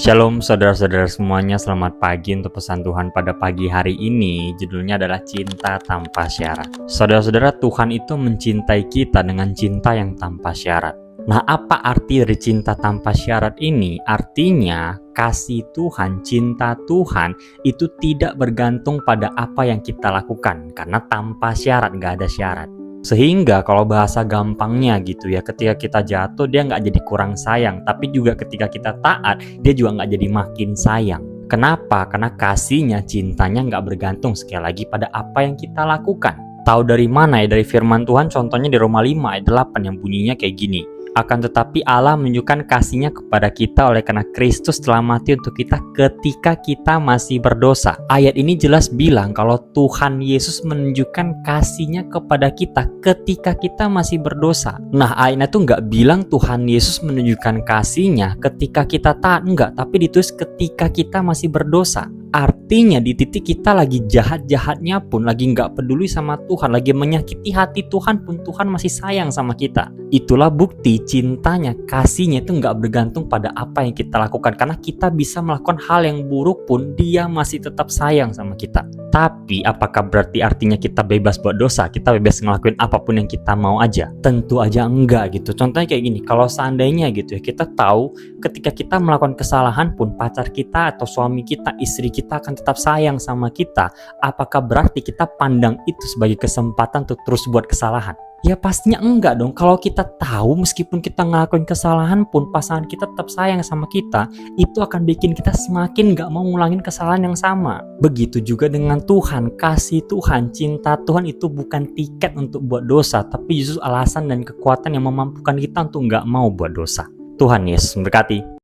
Shalom saudara-saudara semuanya, selamat pagi untuk pesan Tuhan pada pagi hari ini. Judulnya adalah cinta tanpa syarat. Saudara-saudara, Tuhan itu mencintai kita dengan cinta yang tanpa syarat. Nah, apa arti dari cinta tanpa syarat ini? Artinya, kasih Tuhan, cinta Tuhan itu tidak bergantung pada apa yang kita lakukan. Karena tanpa syarat, gak ada syarat. Sehingga kalau bahasa gampangnya gitu ya, ketika kita jatuh dia nggak jadi kurang sayang, tapi juga ketika kita taat dia juga nggak jadi makin sayang. Kenapa? Karena kasihnya, cintanya nggak bergantung sekali lagi pada apa yang kita lakukan. Tahu dari mana ya? Dari firman Tuhan, contohnya di Roma 5 ayat 8 yang bunyinya kayak gini. Akan tetapi Allah menunjukkan kasihnya kepada kita oleh karena Kristus telah mati untuk kita ketika kita masih berdosa. Ayat ini jelas bilang kalau Tuhan Yesus menunjukkan kasihnya kepada kita ketika kita masih berdosa. Nah, ayatnya tuh nggak bilang Tuhan Yesus menunjukkan kasihnya ketika kita taat, enggak, tapi ditulis ketika kita masih berdosa. Artinya di titik kita lagi jahat-jahatnya pun, lagi nggak peduli sama Tuhan, lagi menyakiti hati Tuhan pun, Tuhan masih sayang sama kita. Itulah bukti cintanya, kasihnya itu nggak bergantung pada apa yang kita lakukan. Karena kita bisa melakukan hal yang buruk pun, dia masih tetap sayang sama kita. Tapi apakah berarti artinya kita bebas buat dosa? Kita bebas ngelakuin apapun yang kita mau aja? Tentu aja enggak gitu. Contohnya kayak gini, kalau seandainya gitu ya, kita tahu ketika kita melakukan kesalahan pun pacar kita atau suami kita, istri kita akan tetap sayang sama kita. Apakah berarti kita pandang itu sebagai kesempatan untuk terus buat kesalahan? Ya pastinya enggak dong. Kalau kita tahu meskipun kita ngelakuin kesalahan pun pasangan kita tetap sayang sama kita, itu akan bikin kita semakin gak mau ngulangin kesalahan yang sama. Begitu juga dengan Tuhan. Kasih Tuhan, cinta Tuhan itu bukan tiket untuk buat dosa, tapi justru alasan dan kekuatan yang memampukan kita untuk gak mau buat dosa. Tuhan Yesus memberkati.